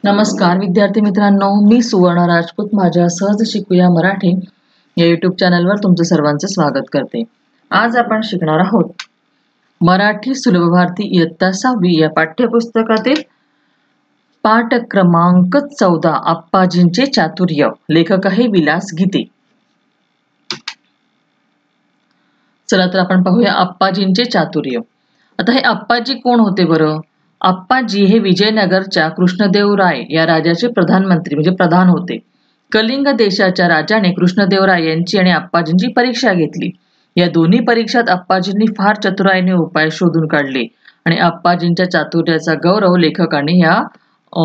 नमस्कार विद्यार्थी मित्रांनो, मी सुवर्ण राजपूत माझ्या सहज शिकूया मराठी या यूट्यूब चॅनलवर तुमचं सर्वांचं स्वागत करते। आज आपण शिकणार आहोत मराठी सुलभ भारती इयत्ता 6वी या पाठ्यपुस्तकातील पाठ क्रमांक 14 आप्पाजींचे चातुर्य। लेखक आहे विलास गीते। चला तर आपण पाहूया आप्पाजींचे चातुर्य। आता हे आप्पाजी कोण होते बरं? आप्पाजी हे विजयनगरच्या कृष्णदेवराय या राजाचे प्रधानमंत्री म्हणजे प्रधान होते। कलिंग देशाच्या राजाने कृष्णदेवराय यांची आणि आप्पाजींची परीक्षा घेतली। या दोन्ही परीक्षात आप्पाजींनी फार चतुराईने उपाय शोधून काढले आणि आप्पाजींच्या चातुर्याचा गौरव लेखकाने या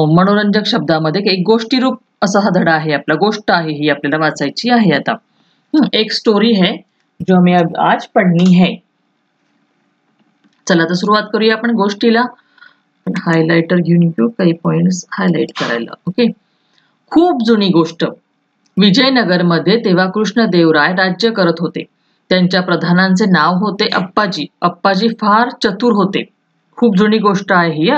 मनोरंजक शब्दामध्ये एक गोष्टीरूप असा हा धडा आहे, आपला गोष्ट आहे ही आपल्याला वाचायची आहे। आता एक स्टोरी है जो हमें आज पढ़नी है। चला तर सुरुवात करूया आपण गोष्टीला। हायलाइटर घेऊन येऊ काही पॉइंट्स हायलाइट करायला। ओके, खूप जुनी गोष्ट। विजयनगर मध्ये तेव्हा कृष्णदेवराय राज्य करत होते। त्यांच्या प्रधानांचे नाव होते अप्पाजी। अप्पाजी फार चतुर होते। खूप जुनी गोष्ट आहे ही।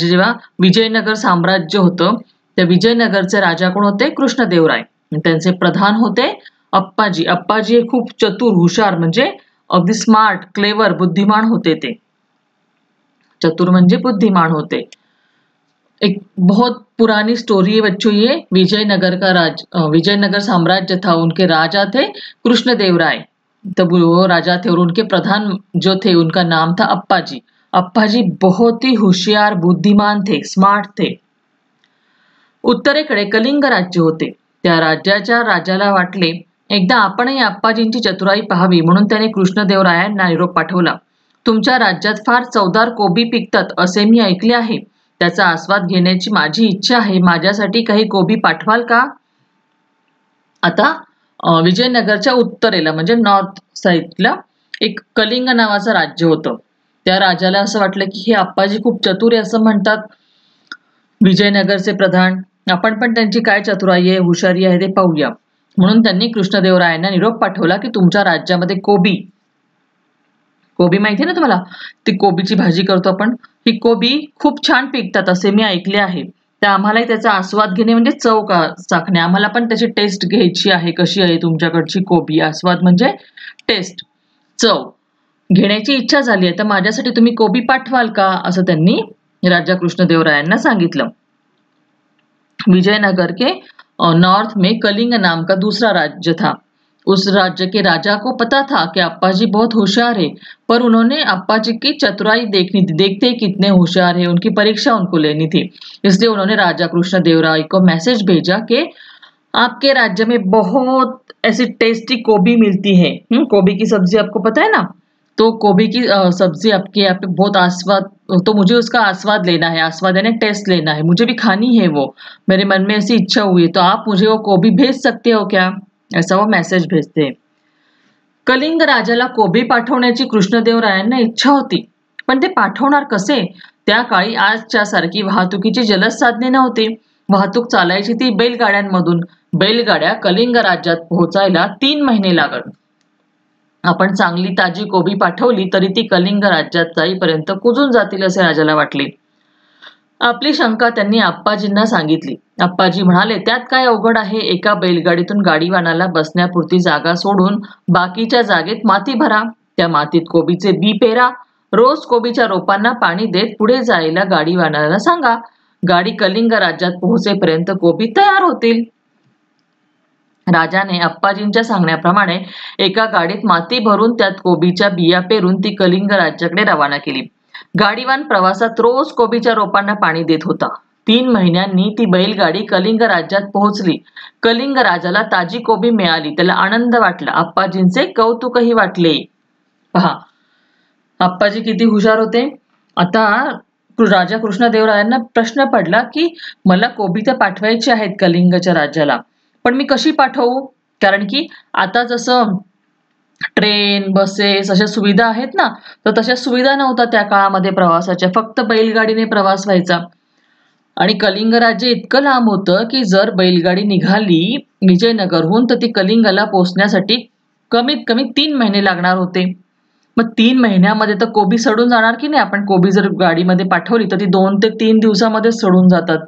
जेव्हा विजयनगर साम्राज्य होतं त्या विजयनगरचे राजा कोण होते? कृष्णदेवराय। त्यांचे प्रधान होते अप्पाजी। अप्पाजी हे खूप चतुर हुशार म्हणजे अगदी स्मार्ट क्लेवर बुद्धिमान होते। ते चतुर म्हणजे बुद्धिमान होते। एक बहुत पुरानी स्टोरी है बच्चों ये। विजयनगर साम्राज्य था, उनके राजा थे कृष्णदेवराय। तब वो राजा थे और उनके प्रधान जो थे उनका नाम था अप्पाजी। अप्पाजी बहुत ही होशियार बुद्धिमान थे, स्मार्ट थे। उत्तरेकडे कलिंग राज्य होते। त्या राज्याच्या राजाला वाटले एकदा आपणही अप्पाजींची चतुराई पाहावी, म्हणून त्याने कृष्णदेवरायांना निरोप पाठवला। तुमच्या राज्यात फार चवदार कोबी पिकतात असे मी ऐकले आहे। त्याचा आस्वाद घेण्याची माझी इच्छा आहे। माझ्यासाठी काही कोबी पाठवाल का? आता विजयनगरच्या उत्तरेला म्हणजे नॉर्थ साइडला एक कलिंग नावाचं राज्य होतं। त्या राजाला असं वाटलं की हे अप्पाजी खूप चतुर आहे असं म्हणतात विजयनगरचे प्रधान, आपण पण त्यांची काय चतुराई आहे हुशारी आहे ते पाहूया। म्हणून त्यांनी कृष्णदेवरायांना निरोप पाठवला की तुमच्या राज्यामध्ये कोबी माहिती ना तुम्हाला, ती कोबीची भाजी करतो आपण, ही कोबी खूप छान पिकतात असे मी ऐकले आहे। तर आम्हालाही त्याचा आस्वाद घेणे म्हणजे चव चाखणे, आम्हाला पण त्याची टेस्ट घ्यायची आहे। कशी आहे तुमच्याकडची कोबी? आस्वाद म्हणजे टेस्ट, चव घेण्याची इच्छा झाली आहे, तर माझ्यासाठी तुम्ही कोबी पाठवाल का असं त्यांनी राजा कृष्णदेवरायांना सांगितलं। विजयनगर के नॉर्थ में कलिंग नाम का दूसरा राज्य था। उस राज्य के राजा को पता था कि अप्पाजी बहुत होशियार है, पर उन्होंने अप्पाजी की चतुराई देखनी थी। देखते ही कितने होशियार है, उनकी परीक्षा उनको लेनी थी। इसलिए उन्होंने राजा कृष्णदेवराय को मैसेज भेजा कि आपके राज्य में बहुत ऐसी टेस्टी कोबी मिलती है। कोबी की सब्जी आपको पता है ना, तो कोबी की सब्जी आपके यहाँ पे बहुत आस्वाद, तो मुझे उसका आस्वाद लेना है। आस्वाद यानी टेस्ट लेना है, मुझे भी खानी है वो, मेरे मन में ऐसी इच्छा हुई है, तो आप मुझे वो कोबी भेज सकते हो क्या? ऐसा वो मेसेज भेजते। कलिंग राजाला कोबी पाठवण्याची कृष्णदेवरायांना इच्छा होती, पण ते पाठवणार कसे? त्या काळी आजच्या सारखी वाहतुकीची जलद साधने नव्हती। वाहतूक चालायची ती बैलगाड्यांमधून। बैलगाड्या कलिंग राज्यात पोहोचायला 3 महिने लागत। आपण चांगली ताजी कोबी पाठवली तरी ती कलिंग राज्यात जाईपर्यंत कुजून जातील असे राजाला वाटले। आपली शंका त्यांनी अप्पाजींना सांगितली। अप्पाजी म्हणाले, त्यात काय अवघड आहे? एका बैलगाडीतून गाडीवानाला बसण्यापुरती जागा सोडून बाकीच्या जागेत माती भरा, त्या मातीत कोबीचे बी पेरा, रोज कोबीच्या रोपांना पाणी देत पुढे जायला गाडीवानाला सांगा। गाडी कलिंग राज्यात पोहोचेपर्यंत कोबी तयार होतील। राजाने अप्पाजींच्या सांगण्याप्रमाणे एका गाडीत माती भरून त्यात कोबीच्या बिया पेरून ती कलिंग राज्याकडे रवाना केली। गाडीवान प्रवासात रोज कोबीच्या रोपांना पाणी देत होता। 3 महिन्यांनी ती बैलगाडी कलिंग राज्यात पोहोचली। कलिंग राजाला ताजी कोबी मिळाली, त्याला आनंद वाटला, अप्पाजींचे कौतुकही वाटले। पहा अप्पाजी किती हुशार होते। आता राजा कृष्णदेवरायांना प्रश्न पडला की मला कोबी तर पाठवायची आहेत कलिंगच्या राज्याला, पण मी कशी पाठवू? कारण की आता जसं ट्रेन बसेस अशा सुविधा आहेत ना, तर तशा सुविधा नव्हत्या त्या काळामध्ये प्रवासाच्या, फक्त बैलगाडीने प्रवास व्हायचा। आणि कलिंग राज्य इतकं लांब होतं की जर बैलगाडी निघाली विजयनगरहून तर ती कलिंगला पोहोचण्यासाठी कमीत कमी 3 महिने लागणार होते। मग 3 महिन्यामध्ये तर कोबी सडून जाणार की नाही? आपण कोबी जर गाडीमध्ये पाठवली तर ती 2 ते 3 दिवसामध्ये सडून जातात।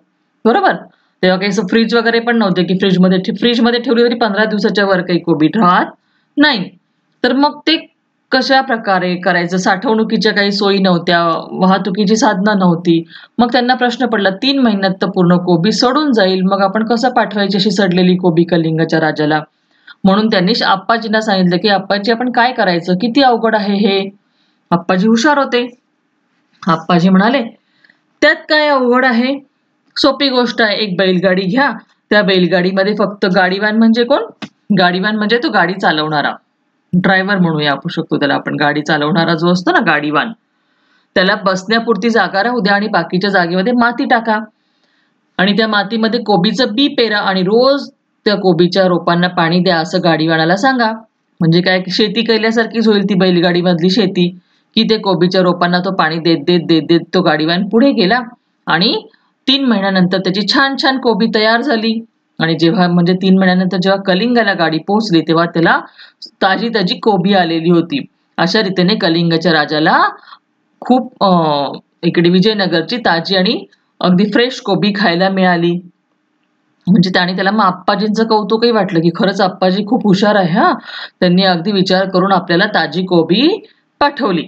बरोबर. तेव्हा काही असं फ्रीज वगैरे पण नव्हते की फ्रीजमध्ये ठेवली तरी 15 दिवसाच्या वर काही कोबी राहत नाही. तर मग ते कशा प्रकारे करायचं? साठवणुकीच्या काही सोयी नव्हत्या, वाहतुकीची साधनं नव्हती. मग त्यांना प्रश्न पडला 3 महिन्यात तर पूर्ण कोबी सडून जाईल. मग आपण कसं पाठवायची अशी सडलेली कोबी कलिंगच्या राजाला? म्हणून त्यांनी आप्पाजींना सांगितलं की आप्पाजी आपण काय करायचं? किती अवघड आहे हे? आप्पाजी हुशार होते. आप्पाजी म्हणाले, त्यात काय अवघड आहे? सोपी गोष्ट आहे. एक बैलगाडी घ्या. त्या बैलगाडीमध्ये फक्त गाडीवान म्हणजे कोण? गाडीवान म्हणजे तो गाडी चालवणारा. ड्रायव्हर म्हणूया आपण शकतो त्याला आपण. गाडी चालवणारा जो असतो ना गाडीवान. त्याला बसण्यापुरती जागा राहू द्या आणि बाकीच्या जागेमध्ये माती टाका. आणि त्या मातीमध्ये कोबीचं बी पेरा आणि रोज त्या कोबीच्या रोपांना पाणी द्या असं गाडीवानाला सांगा. म्हणजे काय शेती केल्यासारखीच होईल ती बैलगाडी मधली शेती. की ते कोबीच्या रोपांना तो पाणी देत देत देत देत तो गाडीवान पुढे गेला आणि 3 महिन्यानंतर त्याची छान छान कोबी तयार झाली. आणि जेव्हा म्हणजे 3 महिन्यानंतर जेव्हा कलिंगला गाडी पोहोचली तेव्हा त्याला ताजी ताजी कोबी आलेली होती. अशा रीतीने कलिंगच्या राजाला खूप इकडे विजयनगरची ताजी आणि अगदी फ्रेश कोबी खायला मिळाली. म्हणजे त्याला मग आप्पाजींचं कौतुकही वाटलं की खरंच आप्पाजी खूप हुशार आहे हा. त्यांनी अगदी विचार करून आपल्याला ताजी कोबी पाठवली.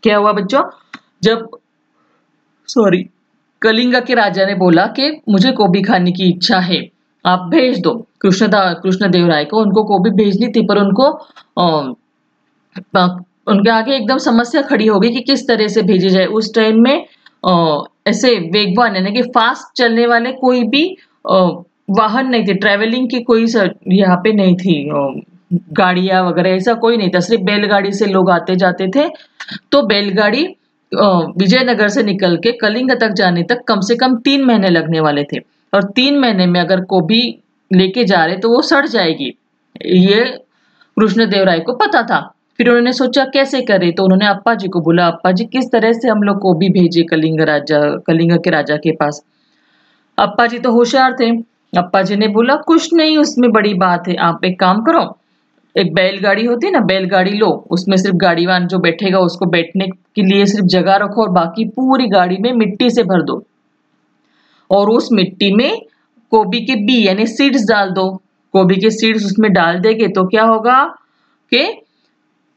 क्या हुआ बच्चों? जब कलिंगा के राजा ने बोला कि मुझे कोबी खाने की इच्छा है, आप भेज दो। कृष्णदेवराय को उनको कोबी भेजनी थी, पर उनके आगे एकदम समस्या खड़ी हो गई कि किस तरह से भेजी जाए। उस टाइम में ऐसे वेगवान यानी कि फास्ट चलने वाले कोई भी वाहन नहीं थे, ट्रैवलिंग की कोई यहाँ पे नहीं थी, गाड़ियां वगैरह ऐसा कोई नहीं था, सिर्फ बैलगाड़ी से लोग आते जाते थे। तो बैलगाड़ी विजयनगर से निकल के कलिंग तक जाने तक कम से कम 3 महीने लगने वाले थे, और 3 महीने में अगर कोबी लेके जा रहे तो वो सड़ जाएगी, ये कृष्णदेवराय को पता था। फिर उन्होंने सोचा कैसे करे, तो उन्होंने अप्पा जी को बोला, अप्पा जी किस तरह से हम लोग कोबी भेजे कलिंग के राजा के पास। अप्पा जी तो होशियार थे। अप्पा जी ने बोला कुछ नहीं, उसमें बड़ी बात है, आप एक काम करो, एक बैलगाड़ी होती है ना, बैलगाड़ी लो, उसमें सिर्फ गाड़ीवान जो बैठेगा उसको बैठने के लिए सिर्फ जगह रखो और बाकी पूरी गाड़ी में मिट्टी से भर दो, और उस मिट्टी में कोबी के बी यानी सीड्स डाल दो। कोबी के सीड्स उसमें डाल देंगे तो क्या होगा कि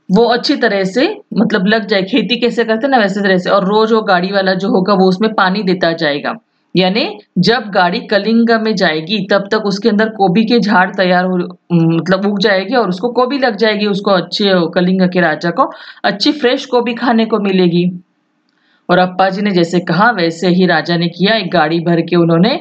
वो अच्छी तरह से मतलब लग जाए, खेती कैसे करते ना वैसे तरह से, और रोज वो गाड़ी वाला जो होगा वो उसमें पानी देता जाएगा। यानी जब गाड़ी कलिंग में जाएगी तब तक उसके अंदर कोबी के झाड़ तैयार हो मतलब उग जाएगी और उसको कोबी लग जाएगी, उसको अच्छे कलिंग के राजा को अच्छी फ्रेश कोबी खाने को मिलेगी। और अप्पा जी ने जैसे कहा वैसे ही राजा ने किया। एक गाड़ी भर के उन्होंने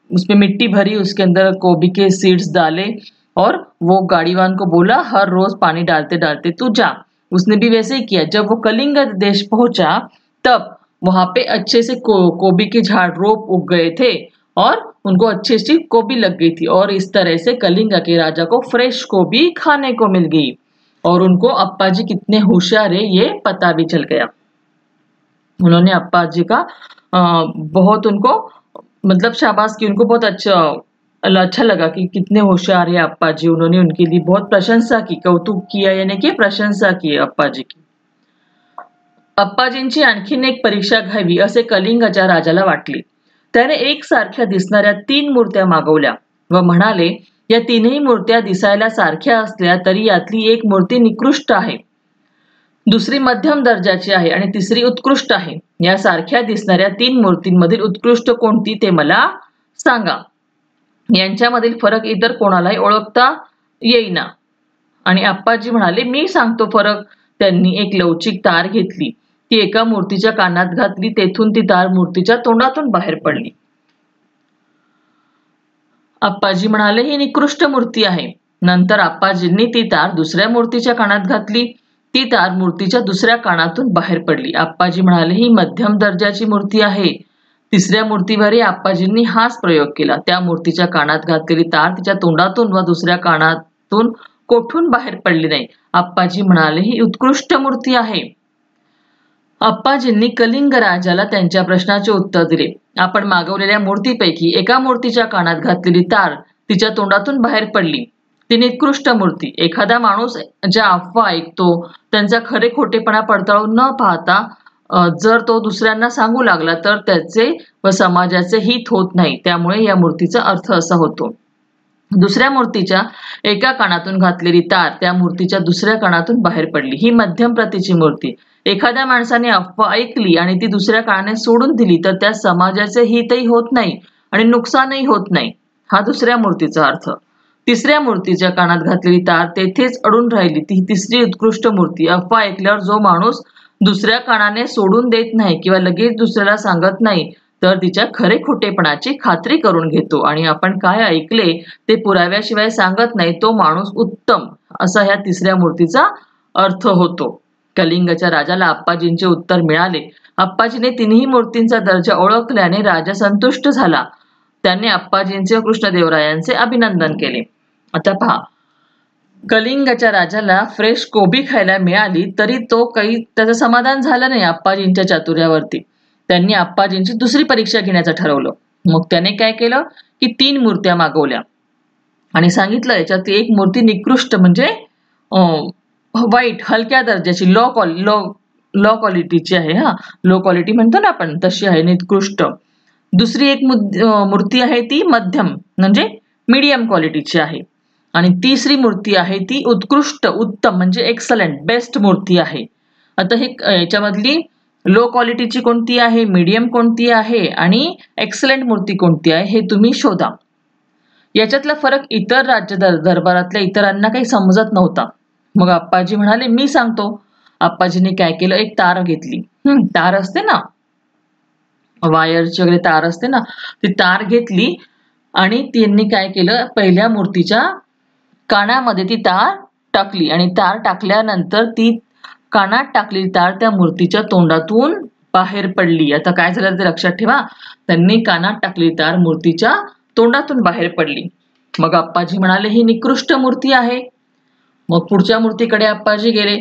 उसमें मिट्टी भरी, उसके अंदर कोबी के सीड्स डाले और वो गाड़ीवान को बोला हर रोज पानी डालते डालते तू जा। उसने भी वैसे ही किया। जब वो कलिंग देश पहुंचा तब वहां पे अच्छे से कोबी के झाड़ रोप उग गए थे और उनको अच्छी अच्छी कोबी लग गई थी, और इस तरह से कलिंग के राजा को फ्रेश कोबी खाने को मिल गई और उनको अप्पा जी कितने होशियार है ये पता भी चल गया। उन्होंने अप्पा जी का बहुत उनको मतलब शाबाश की, उनको बहुत अच्छा लगा कि कितने होशियार है अप्पा जी। उन्होंने उनके लिए बहुत प्रशंसा की, कौतुक किया यानी कि प्रशंसा की अप्पा जी की। अप्पाजींची आणखीन एक परीक्षा घ्यावी असे कलिंगच्या राजाला वाटले। त्याने एकसारख्या दिसणाऱ्या 3 मूर्त्या मागवल्या व म्हणाले, या तीनही मूर्त्या दिसायला सारख्या असल्या तरी यातली एक मूर्ती निकृष्ट आहे, दुसरी मध्यम दर्जाची आहे आणि तिसरी उत्कृष्ट आहे। या सारख्या दिसणाऱ्या 3 मूर्तींमधील उत्कृष्ट कोणती ते मला सांगा। यांच्यामधील फरक इतर कोणालाही ओळखता येईना। आणि अप्पाजी म्हणाले मी सांगतो फरक। त्यांनी एक लवचिक तार घेतली, ती एका मूर्तीच्या कानात घातली, तेथून ती तार मूर्तीच्या तोंडातून बाहेर पडली। अप्पाजी म्हणाले ही निकृष्ट मूर्ती आहे। नंतर अप्पाजींनी ती तार दुसऱ्या मूर्तीच्या कानात घातली, ती तार मूर्तीच्या दुसऱ्या कानातून बाहेर पडली। अप्पाजी म्हणाले ही मध्यम दर्जाची मूर्ती आहे। तिसऱ्या मूर्तीवरही अप्पाजींनी हाच प्रयोग केला। त्या मूर्तीच्या कानात घातलेली तार तिच्या तोंडातून व दुसऱ्या कानातून कोठून बाहेर पडली नाही। अप्पाजी म्हणाले ही उत्कृष्ट मूर्ती आहे। अप्पाजींनी कलिंग राजाला त्यांच्या प्रश्नाचे उत्तर दिले। आपण मागवलेल्या मूर्तीपैकी एका मूर्तीच्या कानात घातलेली तार तिच्या तोंडातून बाहेर पडली, ती निकृष्ट मूर्ती। एखादा माणूस ज्या अफवा ऐकतो त्यांचा खरे खोटेपणा पडताळून न पाहता जर तो दुसऱ्यांना सांगू लागला तर त्याचे व समाजाचे हित होत नाही. त्यामुळे या मूर्तीचा अर्थ असा होतो. दुसऱ्या मूर्तीच्या एका कानातून घातलेली तार त्या मूर्तीच्या दुसऱ्या कानातून बाहेर पडली. ही मध्यम प्रतीची मूर्ती. एखाद्या माणसाने अफवा ऐकली आणि ती दुसऱ्या कानाने सोडून दिली तर त्या समाजाचे हितही होत नाही आणि नुकसानही होत नाही. हा दुसऱ्या मूर्तीचा अर्थ. तिसऱ्या मूर्तीच्या कानात घातलेली तार तेथेच अडून राहिली. ती तिसरी उत्कृष्ट मूर्ती. अफवा ऐकल्यावर जो माणूस दुसऱ्या कानाने सोडून देत नाही किंवा लगेच दुसऱ्याला सांगत नाही तर तिच्या खरे खोटेपणाची खात्री करून घेतो आणि आपण काय ऐकले ते पुराव्याशिवाय सांगत नाही तो माणूस उत्तम, असा ह्या तिसऱ्या मूर्तीचा अर्थ होतो. कलिंगच्या राजाला आप्पाजींचे उत्तर मिळाले. आप्पाजीने तिन्ही मूर्तींचा दर्जा ओळखल्याने राजा संतुष्ट झाला. त्याने आप्पाजींचे व कृष्णदेवरायांचे अभिनंदन केले. आता पहा, कलिंगच्या राजाला फ्रेश कोबी खायला मिळाली तरी तो काही त्याचं समाधान झालं नाही आप्पाजींच्या चातुर्यावरती. त्यांनी आप्पाजींची दुसरी परीक्षा घेण्याचं ठरवलं. मग त्याने काय केलं की 3 मूर्त्या मागवल्या आणि सांगितलं याच्यात एक मूर्ती निकृष्ट म्हणजे वाईट, हलक्या दर्जाची, लो क्वालिटीची आहे. लो क्वालिटी म्हणतो ना आपण, तशी आहे, निकृष्ट. दुसरी एक मूर्ती आहे ती मध्यम म्हणजे मीडियम क्वालिटीची आहे आणि तिसरी मूर्ती आहे ती उत्कृष्ट, उत्तम म्हणजे एक्सलंट, बेस्ट मूर्ती आहे. आता हे याच्यामधली लो क्वालिटीची कोणती आहे, मीडियम कोणती आहे आणि एक्सलंट मूर्ती कोणती आहे हे तुम्ही शोधा. याच्यातला फरक इतर राज्य दरबारातल्या इतरांना काही समजत नव्हता. मग आप्पाजी म्हणाले मी सांगतो. आप्पाजीने काय केलं, एक तार घेतली. तार असते ना, वायरची वगैरे तार असते ना, ती तार घेतली आणि त्यांनी काय केलं, पहिल्या मूर्तीच्या कानामध्ये ती तार टाकली आणि तार टाकल्यानंतर ती कानात टाकलेली तार त्या मूर्तीच्या तोंडातून बाहेर पडली. आता काय झालं ते लक्षात ठेवा. त्यांनी कानात टाकलेली तार मूर्तीच्या तोंडातून बाहेर पडली. मग आप्पाजी म्हणाले ही निकृष्ट मूर्ती आहे. मग पुढच्या मूर्तीकडे आप्पाजी गेले.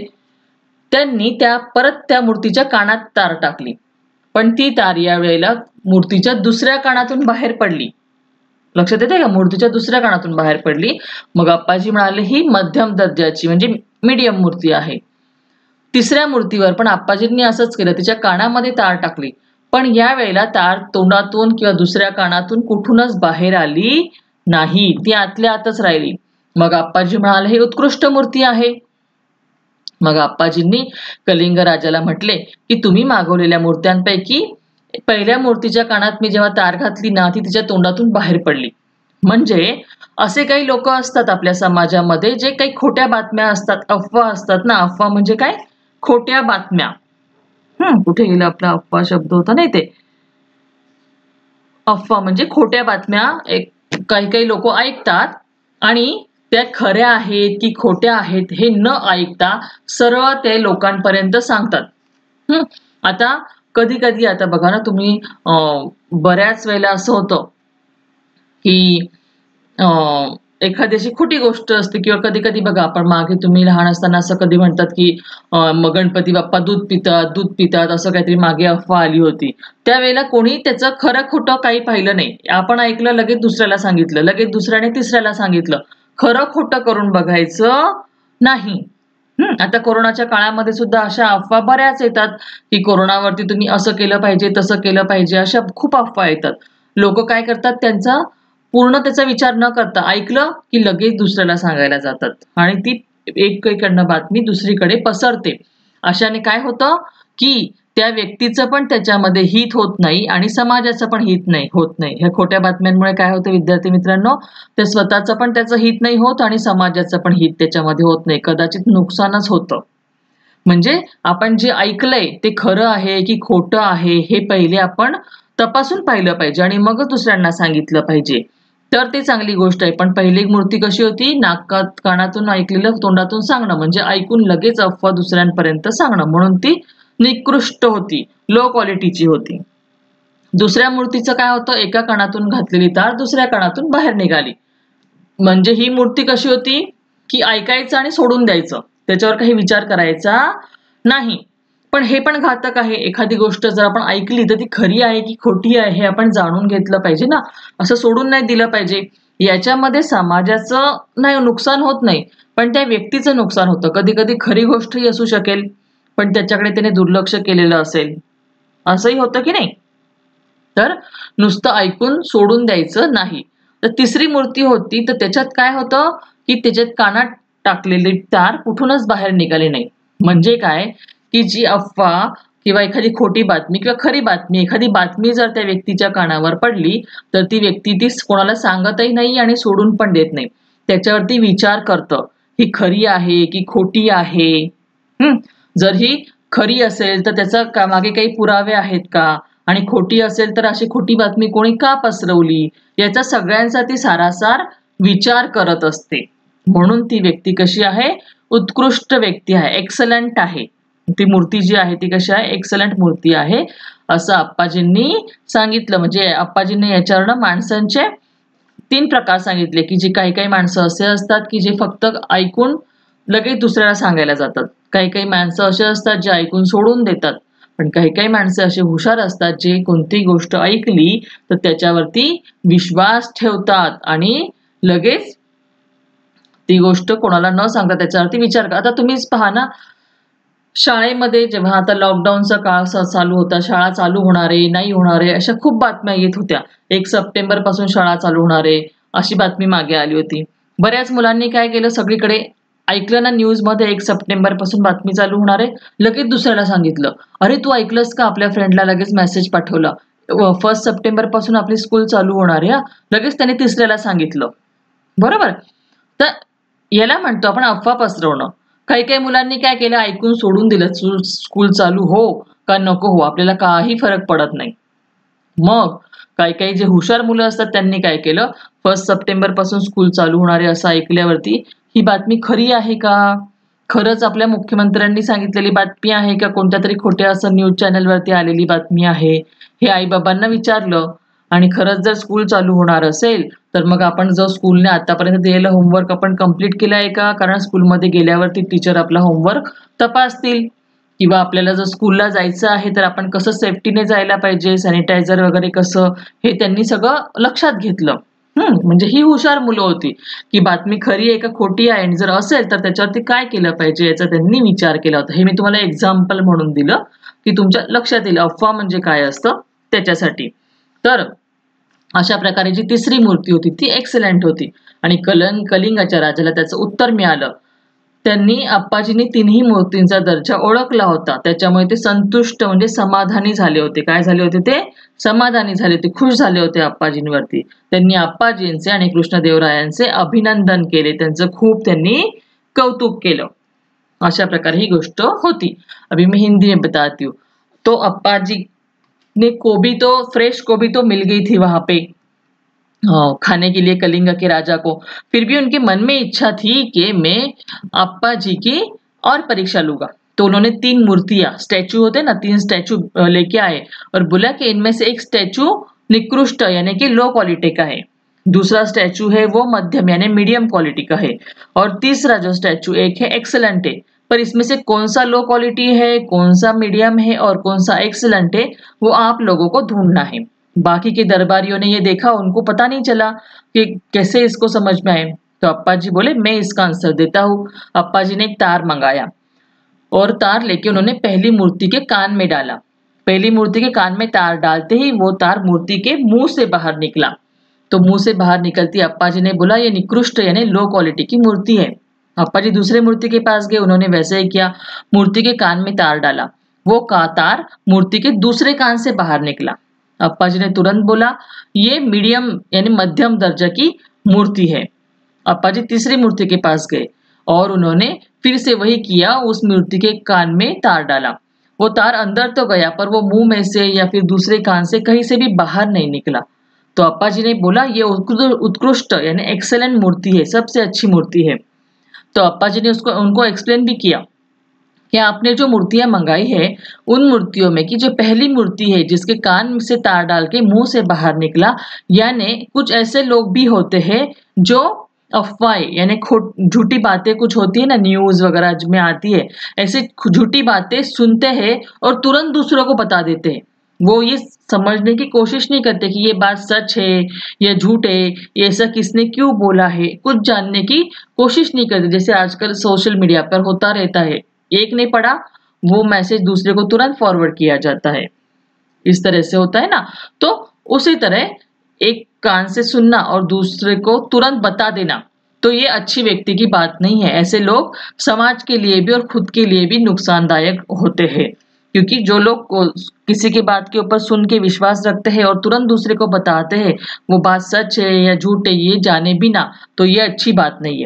त्यांनी परत त्या मूर्तीच्या कानात तार टाकली, पण ती तार या वेळेला मूर्तीच्या दुसऱ्या कानातून बाहेर पडली. लक्षात येते का, मूर्तीच्या दुसऱ्या कानातून बाहेर पडली. मग आप्पाजी म्हणाले ही मध्यम दर्जाची म्हणजे मीडियम मूर्ती आहे. तिसऱ्या मूर्तीवर पण आप्पाजींनी असंच केलं, तिच्या कानामध्ये तार टाकली, पण या वेळेला तार तोंडातून किंवा दुसऱ्या कानातून कुठूनच बाहेर आली नाही, ती आतल्या आतच राहिली. मग आप्पाजी म्हणाले ही उत्कृष्ट मूर्ती आहे. मग आप्पाजींनी कलिंग राजाला म्हटले की तुम्ही मागवलेल्या मूर्त्यांपैकी पहिल्या मूर्तीच्या कानात मी जेव्हा तार घातली ना ती तिच्या तोंडातून बाहेर पडली. म्हणजे असे काही लोक असतात आपल्या समाजामध्ये जे काही खोट्या बातम्या असतात, अफवा असतात ना. अफवा म्हणजे काय, खोट्या बातम्या. कुठे गेला आपला अफवा शब्द होता नाही ते. अफवा म्हणजे खोट्या बातम्या काही लोक ऐकतात आणि त्या खऱ्या आहेत की खोट्या आहेत हे न ऐकता सरळ ते लोकांपर्यंत सांगतात. आता कधी कधी आता बघा ना तुम्ही, बऱ्याच वेळेला असं होतं की एखाद्याची खोटी गोष्ट असते किंवा कधी कधी बघा आपण मागे तुम्ही लहान असताना असं कधी म्हणतात की गणपती बाप्पा दूध पितात असं काहीतरी मागे अफवा आली होती. त्यावेळेला कोणी त्याचं खरं खोटं काही पाहिलं नाही. आपण ऐकलं, लगेच दुसऱ्याला सांगितलं, लगेच दुसऱ्याने तिसऱ्याला सांगितलं. खरं खोटं करून बघायचं नाही. आता कोरोनाच्या काळामध्ये सुद्धा अशा अफवा बऱ्याच येतात की कोरोनावरती तुम्ही असं केलं पाहिजे, तसं केलं पाहिजे, अशा खूप अफवा येतात. लोक काय करतात, त्याचा विचार न करता ऐकलं की लगेच दुसऱ्याला सांगायला जातात आणि ती एकीकडनं बातमी दुसरीकडे पसरते. अशाने काय होतं की त्या व्यक्तीचं पण त्याच्यामध्ये हित होत नाही आणि समाजाचं पण हित होत नाही. ह्या खोट्या बातम्यांमुळे काय होतं विद्यार्थी मित्रांनो, ते स्वतःचं पण त्याचं हित नाही होत आणि समाजाचं पण हित त्याच्यामध्ये होत नाही. कदाचित नुकसानच होतं. म्हणजे आपण जे ऐकलंय ते खरं आहे की खोटं आहे हे पहिले आपण तपासून पाहिलं पाहिजे आणि मगच दुसऱ्यांना सांगितलं पाहिजे, तर ते चांगली गोष्ट आहे. पण पहिली मूर्ती कशी होती, नाकात कानातून ऐकलेलं तोंडातून सांगणं म्हणजे ऐकून लगेच अफवा दुसऱ्यांपर्यंत सांगणं, म्हणून ती निकृष्ट होती, लो क्वालिटीची होती. दुसऱ्या मूर्तीचं काय होतं, एका कानातून घातलेली तार दुसऱ्या कानातून बाहेर निघाली. म्हणजे ही मूर्ती कशी होती की ऐकायचं आणि सोडून द्यायचं, त्याच्यावर काही विचार करायचा नाही. पण हे पण घातक आहे. एखादी गोष्ट जर आपण ऐकली तर ती खरी आहे की खोटी आहे हे आपण जाणून घेतलं पाहिजे ना, असं सोडून नाही दिलं पाहिजे. याच्यामध्ये समाजाचं नाही नुकसान होत नाही, पण त्या व्यक्तीचं नुकसान होतं. कधी कधी खरी गोष्टही असू शकेल पण त्याच्याकडे त्याने दुर्लक्ष केलेलं असेल, असंही होतं की नाही. तर नुसतं ऐकून सोडून द्यायचं नाही. तर तिसरी मूर्ती होती, तर त्याच्यात काय होतं की त्याच्यात कानात टाकलेली तार कुठूनच बाहेर निघाली नाही. म्हणजे काय की जी अफवा किंवा एखादी खोटी बातमी किंवा खरी बातमी, एखादी बातमी जर त्या व्यक्तीच्या कानावर पडली, तर ती व्यक्ती ती कोणाला सांगतही नाही आणि सोडून पण देत नाही. त्याच्यावरती विचार करतं, ही खरी आहे की खोटी आहे. जर ही खरी असेल तर त्याचा मागे काही पुरावे आहेत का, आणि खोटी असेल तर अशी खोटी बातमी कोणी का पसरवली, याचा सगळ्यांचा ती सारासार विचार करत असते. म्हणून ती व्यक्ती कशी आहे, उत्कृष्ट व्यक्ती आहे, एक्सलंट आहे. ती मूर्ती जी आहे ती कशी आहे, एक्सलंट मूर्ती आहे, असं आप्पाजींनी सांगितलं. म्हणजे आप्पाजींनी याच्यावरनं माणसांचे 3 प्रकार सांगितले, की जी काही काही माणसं असे असतात की जे फक्त ऐकून लगेच दुसऱ्याला सांगायला जातात. काही काही माणसं असे असतात जे ऐकून सोडून देतात. पण काही काही माणसं असे हुशार असतात जे कोणती गोष्ट ऐकली तर त्याच्यावरती विश्वास ठेवतात आणि लगेच ती गोष्ट कोणाला न सांगता त्याच्यावरती विचार करा. आता तुम्हीच पहा ना, शाळेमध्ये जेव्हा आता लॉकडाऊनचा काळ चालू होता, शाळा चालू होणार आहे, नाही होणार आहे, अशा खूप बातम्या येत होत्या. 1 सप्टेंबर पासून शाळा चालू होणार आहे, अशी बातमी मागे आली होती. बऱ्याच मुलांनी काय केलं, सगळीकडे ऐकलं ना न्यूजमध्ये 1 सप्टेंबर पासून बातमी चालू होणार आहे, लगेच दुसऱ्याला सांगितलं. "अरे तू ऐकलंस का?" आपल्या फ्रेंडला लगेच मेसेज पाठवला. 1 सप्टेंबर पासून आपली स्कूल चालू होणार आहे हां. लगेच त्याने तिसऱ्याला सांगितलं. बरोबर? तर याला म्हणतो आपण अफवा पसरवणं. काही काही मुलांनी काय केलं, ऐकून सोडून दिलं. स्कूल चालू हो का नको हो, आपल्याला काही फरक पडत नाही. मग काही काही जे हुशार मुलं असतात त्यांनी काय केलं, 1 सप्टेंबर पासून स्कूल चालू होणार आहे असं ऐकल्यावरती ही बातमी खरी आहे का? खरंच आपल्या मुख्यमंत्र्यांनी सांगितलेली बातमी आहे का कोणत्यातरी खोट्या असं न्यूज चॅनलवरती आलेली बातमी आहे? हे आई-बाबांना विचारलं. आणि खरंच जर स्कूल चालू होणार असेल, तर मग आपण जो स्कूलने आतापर्यंत दिलेलं होमवर्क आपण कंप्लीट केलं आहे का? कारण स्कूलमध्ये गेल्यावरती टीचर आपला होमवर्क तपासतील. किंवा आपल्याला जर स्कूलला जायचं आहे, तर आपण कसं सेफ्टीने जायला पाहिजे, सॅनिटायझर वगैरे कसं, हे त्यांनी सगळं लक्षात घेतलं. म्हणजे ही हुशार मुलं होती, की बातमी खरी आहे का खोटी आहे आणि जर असेल तर त्याच्यावरती काय केलं पाहिजे याचा त्यांनी विचार केला होता. हे मी तुम्हाला एक्झाम्पल म्हणून दिलं, की तुमच्या लक्षात येईल अफवा म्हणजे काय असतं त्याच्यासाठी. तर अशा प्रकारे जी तिसरी मूर्ती होती ती एक्सलंट होती आणि कलिंगाच्या राजाला त्याचं उत्तर मिळालं. त्यांनी आप्पाजींनी तिन्ही मूर्तींचा दर्जा ओळखला होता. त्याच्यामुळे ते संतुष्ट म्हणजे समाधानी झाले होते. काय झाले होते ते? समाधानी झाले होते, खुश झाले होते आप्पाजींवरती. त्यांनी आप्पाजींचे आणि कृष्णदेवरायांचे अभिनंदन केले. त्यांचं खूप त्यांनी कौतुक केलं. अशा प्रकारे ही गोष्ट होती. अभी मैं हिंदी में बताती हूँ. तो अप्पाजी ने फ्रेश गोभी तो मिल गई थी वहां पे खाने के लिए कलिंगा के राजा को. फिर भी उनके मन में इच्छा थी कि मैं अप्पा जी की और परीक्षा लूंगा. तो उन्होंने 3 मूर्तियां, स्टैचू होते ना, 3 स्टैचू लेके आए और बोला कि इनमें से एक स्टैचू निकृष्ट यानी कि लो क्वालिटी का है, दूसरा स्टैचू है वो मध्यम यानी मीडियम क्वालिटी का है, और तीसरा जो स्टैचू एक है एक्सलेंट है. पर इसमें से कौन सा लो क्वालिटी है, कौन सा मीडियम है और कौन सा एक्सलेंट है, वो आप लोगों को ढूंढना है. बाकी के दरबारियों ने ये देखा, उनको पता नहीं चला कि कैसे इसको समझ में आए. तो अप्पा जी बोले मैं इसका आंसर देता हूँ. अप्पा जी ने एक तार मंगाया और तार लेके उन्होंने पहली मूर्ति के कान में डाला. पहली मूर्ति के कान में तार डालते ही वो तार मूर्ति के मुंह से बाहर निकला. तो मुंह से बाहर निकलती अप्पा जी ने बोला ये निकृष्ट यानी लो क्वालिटी की मूर्ति है. अप्पा जी दूसरे मूर्ति के पास गए, उन्होंने वैसे ही किया, मूर्ति के कान में तार डाला. वो तार मूर्ति के दूसरे कान से बाहर निकला. अप्पा जी ने तुरंत बोला ये मीडियम यानी मध्यम दर्जा की मूर्ति है. अप्पा जी तीसरी मूर्ति के पास गए और उन्होंने फिर से वही किया, उस मूर्ति के कान में तार डाला. वो तार अंदर तो गया पर वो मुंह में से या फिर दूसरे कान से कहीं से भी बाहर नहीं निकला. तो अप्पा जी ने बोला ये उत्कृष्ट यानी एक्सेलेंट मूर्ति है, सबसे अच्छी मूर्ति है. तो अप्पा जी ने उनको एक्सप्लेन भी किया कि आपने जो मूर्तियां मंगाई है उन मूर्तियों में की जो पहली मूर्ति है जिसके कान से तार डाल के मुंह से बाहर निकला, यानी कुछ ऐसे लोग भी होते हैं जो अफवाहें यानी झूठी बातें कुछ होती है ना, न्यूज वगैरह में आती है, ऐसे झूठी बातें सुनते हैं और तुरंत दूसरों को बता देते हैं. वो ये समझने की कोशिश नहीं करते कि ये बात सच है या झूठ है, ये ऐसा किसने क्यों बोला है, कुछ जानने की कोशिश नहीं करते. जैसे आजकल सोशल मीडिया पर होता रहता है, एक नहीं पढ़ा वो मैसेज दूसरे को तुरंत फॉरवर्ड किया जाता है। इस तरह से होता है ना। तो उसी तरह एक कान से सुनना और दूसरे को तुरंत बता देना, तो ये अच्छी व्यक्ति की बात नहीं है। ऐसे लोग समाज के लिए भी और खुद के लिए भी नुकसानदायक होते हैं, क्योंकि जो लोग किसी की बात के ऊपर सुन के विश्वास रखते हैं और तुरंत दूसरे को बताते हैं वो बात सच है या झूठ है ये जाने बिना, तो ये अच्छी बात नहीं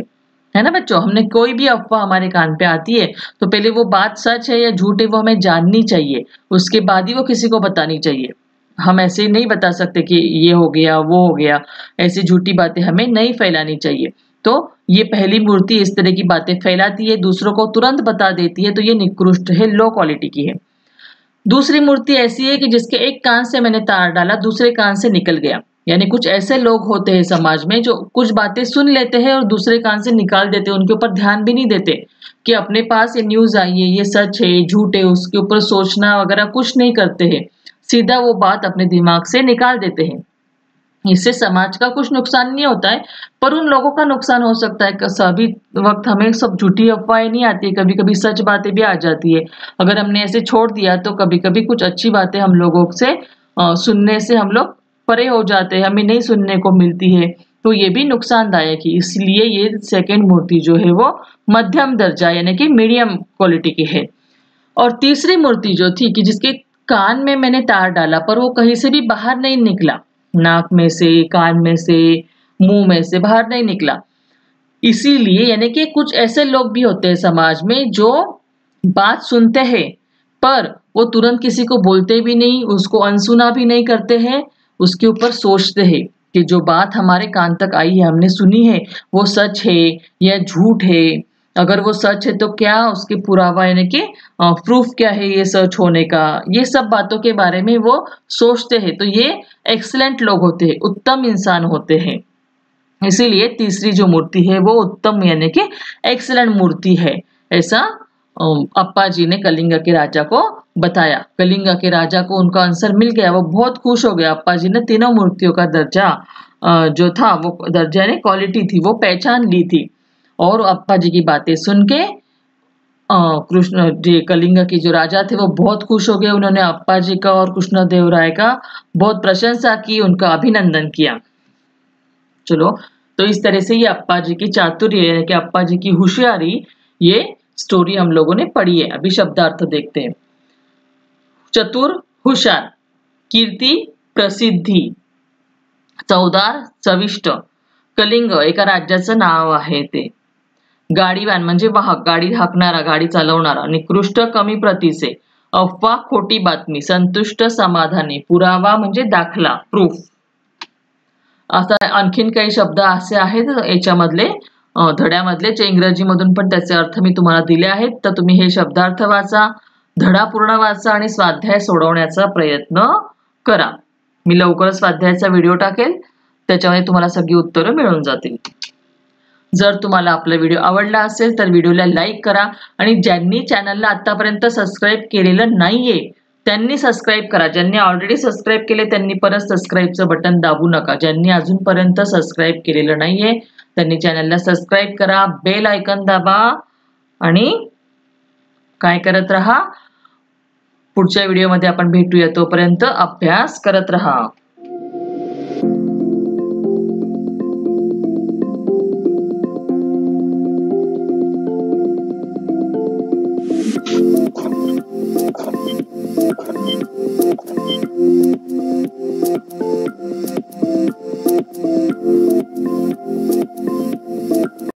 है ना बच्चों। हमने कोई भी अफवाह हमारे कान पे आती है तो पहले वो बात सच है या झूठ है वो हमें जाननी चाहिए, उसके बाद ही वो किसी को बतानी चाहिए। हम ऐसे नहीं बता सकते कि ये हो गया वो हो गया, ऐसी झूठी बातें हमें नहीं फैलानी चाहिए। तो ये पहली मूर्ति इस तरह की बातें फैलाती है, दूसरों को तुरंत बता देती है, तो ये निकृष्ट है, लो क्वालिटी की है। दूसरी मूर्ति ऐसी है कि जिसके एक कान से मैंने तार डाला दूसरे कान से निकल गया। यानी कुछ ऐसे लोग होते हैं समाज में जो कुछ बातें सुन लेते हैं और दूसरे कान से निकाल देते हैं, उनके ऊपर ध्यान भी नहीं देते कि अपने पास ये न्यूज आई है, ये सच है झूठ है, उसके ऊपर सोचना वगैरह कुछ नहीं करते हैं, सीधा वो बात अपने दिमाग से निकाल देते हैं। इससे समाज का कुछ नुकसान नहीं होता है, पर उन लोगों का नुकसान हो सकता है। सभी वक्त हमें सब झूठी अफवाहें नहीं आती है, कभी कभी सच बातें भी आ जाती है। अगर हमने ऐसे छोड़ दिया तो कभी कभी कुछ अच्छी बातें हम लोगों से सुनने से हम लोग परे हो जाते हैं, हमें नहीं सुनने को मिलती है, तो ये भी नुकसानदायक है। इसलिए ये सेकंड मूर्ति जो है वो मध्यम दर्जा यानी कि मीडियम क्वालिटी की है। और तीसरी मूर्ति जो थी कि जिसके कान में मैंने तार डाला पर वो कहीं से भी बाहर नहीं निकला, नाक में से, कान में से, मुंह में से बाहर नहीं निकला। इसीलिए यानी कि कुछ ऐसे लोग भी होते हैं समाज में जो बात सुनते हैं पर वो तुरंत किसी को बोलते भी नहीं, उसको अनसुना भी नहीं करते हैं, उसके ऊपर सोचते हैं कि जो बात हमारे कान तक आई है, हमने सुनी है, वो सच है या झूठ है। अगर वो सच है तो क्या उसके पुरावा यानी कि प्रूफ क्या है ये सच होने का, ये सब बातों के बारे में वो सोचते हैं। तो ये एक्सीलेंट लोग होते हैं, उत्तम इंसान होते हैं। इसीलिए तीसरी जो मूर्ति है वो उत्तम यानी कि एक्सीलेंट मूर्ति है, ऐसा अप्पा जी ने कलिंगा के राजा को बताया। कलिंगा के राजा को उनका आंसर मिल गया, वो बहुत खुश हो गया। अप्पा जी ने तीनों मूर्तियों का दर्जा जो था वो दर्जा ने क्वालिटी थी वो पहचान ली थी, और अप्पा जी की बातें सुन के कृष्ण जी कलिंगा के जो राजा थे वो बहुत खुश हो गए। उन्होंने अप्पा जी का और कृष्णदेवराय का बहुत प्रशंसा की, उनका अभिनंदन किया। चलो, तो इस तरह से ये अप्पा जी की चातुर्य यानी कि अप्पा जी की होशियारी, ये स्टोरी हम लोगों ने पढ़ी है। अभी शब्दार्थ देखते हैं। चतुर, हुशार, कीर्ती, प्रसिद्धी, चवदार, चविष्ट। कलिंग एका राज्याचं नाव आहे ते। गाडीवान म्हणजे वाहक, गाडी हाकणारा, गाडी चालवणारा. निकृष्ट, कमी प्रतीचे. अफवा, खोटी बातमी. संतुष्ट, समाधानी. पुरावा म्हणजे दाखला, प्रूफ. आता आणखीन काही शब्द असे आहेत याच्यामधले धड्यामधले, जे इंग्रजीमधून पण त्याचे अर्थ मी तुम्हाला दिले आहेत, तर तुम्ही हे शब्दार्थ वाचा, धडा पूर्ण वाचा आणि स्वाध्याय सोडवण्याचा प्रयत्न करा। मी लवकरच स्वाध्यायाचा व्हिडिओ टाकेल, त्याच्यामध्ये तुम्हाला सगळी उत्तरं मिळून जातील। जर तुम्हाला आपला व्हिडिओ आवडला असेल तर व्हिडिओला लाईक करा, आणि ज्यांनी चॅनलला आतापर्यंत सबस्क्राइब केलेलं नाहीये त्यांनी सबस्क्राइब करा। ज्यांनी ऑलरेडी सबस्क्राइब केले त्यांनी परत सबस्क्राइबचं बटन दाबू नका। ज्यांनी अजूनपर्यंत सबस्क्राइब केलेलं नाहीये त्यांनी चॅनलला सबस्क्राइब करा, बेल आयकॉन दाबा आणि काय करत रहा, पुढच्या व्हिडिओमध्ये आपण भेटूया। तोपर्यंत अभ्यास करत रहा।